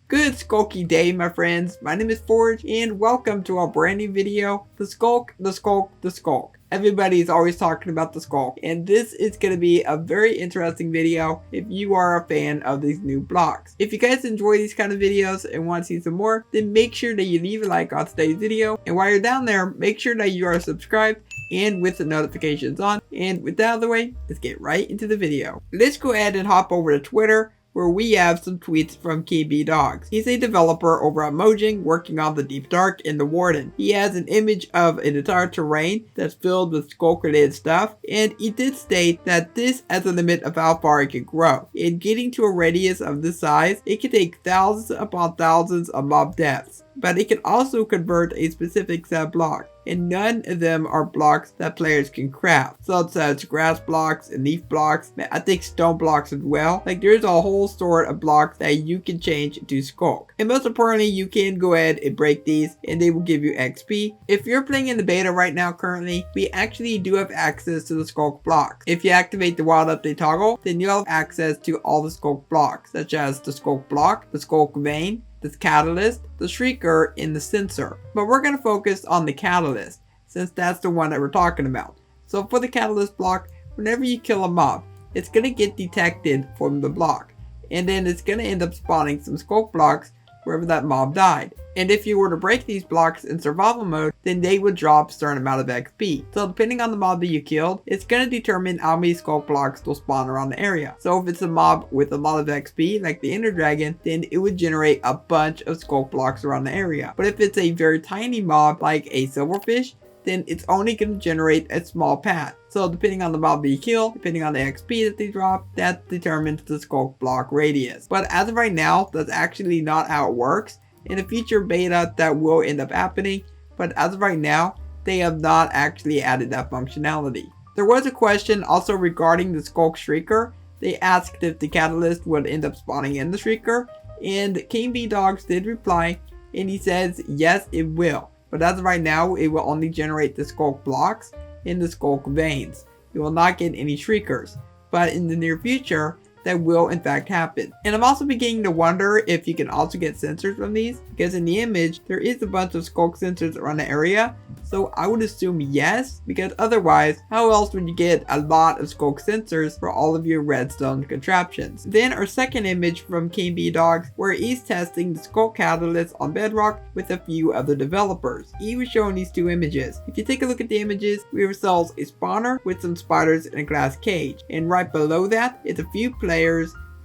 Good Skulky day, my friends. My name is Forge, and welcome to our brand new video, the Sculk, the Sculk, the Sculk. Everybody's always talking about the Sculk, and this is going to be a very interesting video if you are a fan of these new blocks. If you guys enjoy these kind of videos and want to see some more, then make sure that you leave a like on today's video, and while you're down there, make sure that you are subscribed and with the notifications on. And with that out of the way, let's get right into the video. Let's go ahead and hop over to Twitter, where we have some tweets from KB Dogs. He's a developer over at Mojang working on the Deep Dark and the Warden. He has an image of an entire terrain that's filled with Sculk related stuff, and he did state that this has a limit of how far it can grow. In getting to a radius of this size, it can take thousands upon thousands of mob deaths. But it can also convert a specific set of blocks, and none of them are blocks that players can craft. So it says grass blocks and leaf blocks, I think stone blocks as well. Like there's a whole sort of blocks that you can change to Sculk. And most importantly, you can go ahead and break these and they will give you XP. If you're playing in the beta right now currently, we actually do have access to the Sculk blocks. If you activate the wild update toggle, then you'll have access to all the Sculk blocks, such as the Sculk block, the Sculk vein, the catalyst, the shrieker, and the sensor. But we're going to focus on the catalyst, since that's the one that we're talking about. So for the catalyst block, whenever you kill a mob, it's going to get detected from the block, and then it's going to end up spawning some Sculk blocks wherever that mob died. And if you were to break these blocks in survival mode, then they would drop a certain amount of XP. So depending on the mob that you killed, it's going to determine how many Sculk blocks will spawn around the area. So if it's a mob with a lot of XP, like the Ender Dragon, then it would generate a bunch of Sculk blocks around the area. But if it's a very tiny mob, like a silverfish, then it's only going to generate a small path. So depending on the mob that you kill, depending on the XP that they drop, that determines the Sculk block radius. But as of right now, that's actually not how it works. In a future beta, that will end up happening, but as of right now, they have not actually added that functionality. There was a question also regarding the Sculk Shrieker. They asked if the catalyst would end up spawning in the Shrieker, and KB Dogs did reply, and he says yes, it will. But as of right now, it will only generate the Sculk blocks and the Sculk veins. It will not get any Shriekers, but in the near future, that will in fact happen. And I'm also beginning to wonder if you can also get sensors from these, because in the image there is a bunch of Sculk sensors around the area, so I would assume yes, because otherwise how else would you get a lot of Sculk sensors for all of your redstone contraptions? Then our second image from KB Dogs, where he's testing the Sculk catalyst on Bedrock with a few other developers. He was showing these two images. If you take a look at the images, we have ourselves a spawner with some spiders in a glass cage, and right below that is a few players,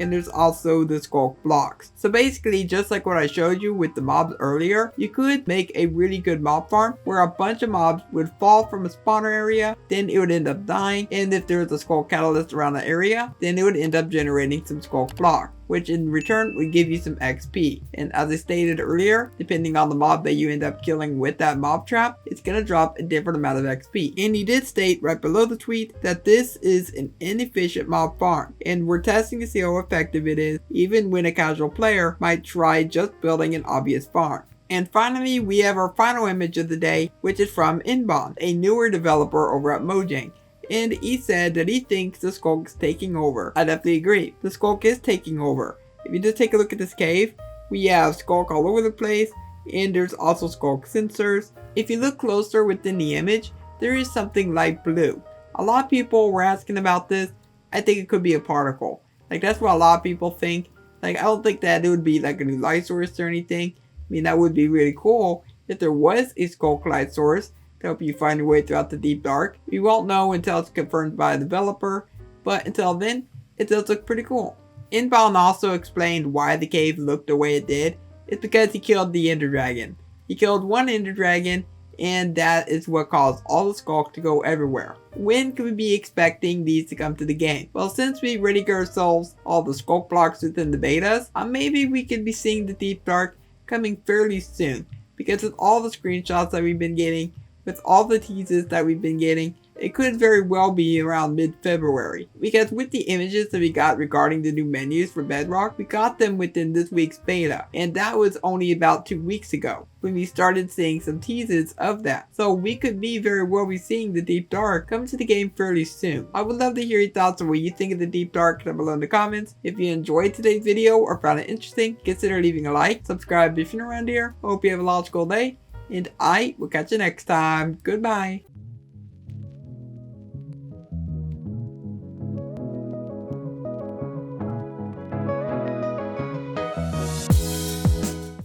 and there's also the Sculk blocks. So basically, just like what I showed you with the mobs earlier, you could make a really good mob farm where a bunch of mobs would fall from a spawner area, then it would end up dying, and if there's a Sculk catalyst around the area, then it would end up generating some Sculk blocks, which in return would give you some XP. And as I stated earlier, depending on the mob that you end up killing with that mob trap, it's going to drop a different amount of XP. And he did state right below the tweet that this is an inefficient mob farm, and we're testing to see how effective it is, even when a casual player might try just building an obvious farm. And finally, we have our final image of the day, which is from Inbond, a newer developer over at Mojang. And he said that he thinks the Sculk is taking over. I definitely agree. The Sculk is taking over. If you just take a look at this cave, we have Sculk all over the place, and there's also Sculk sensors. If you look closer within the image, there is something light blue. A lot of people were asking about this. I think it could be a particle. Like that's what a lot of people think. Like I don't think that it would be like a new light source or anything. I mean, that would be really cool if there was a Sculk light source to help you find your way throughout the Deep Dark. We won't know until it's confirmed by a developer, but until then, it does look pretty cool. Inbound also explained why the cave looked the way it did. It's because he killed the Ender Dragon. He killed one Ender Dragon, and that is what caused all the Sculk to go everywhere. When can we be expecting these to come to the game? Well, since we already got ourselves all the Sculk blocks within the betas, maybe we could be seeing the Deep Dark coming fairly soon, because with all the screenshots that we've been getting, with all the teases that we've been getting, it could very well be around mid-February. Because with the images that we got regarding the new menus for Bedrock, we got them within this week's beta, and that was only about 2 weeks ago when we started seeing some teases of that. So we could very well be seeing the Deep Dark come to the game fairly soon. I would love to hear your thoughts on what you think of the Deep Dark down below in the comments. If you enjoyed today's video or found it interesting, consider leaving a like, subscribe if you're new around here. Hope you have a logical day, and I will catch you next time. Goodbye.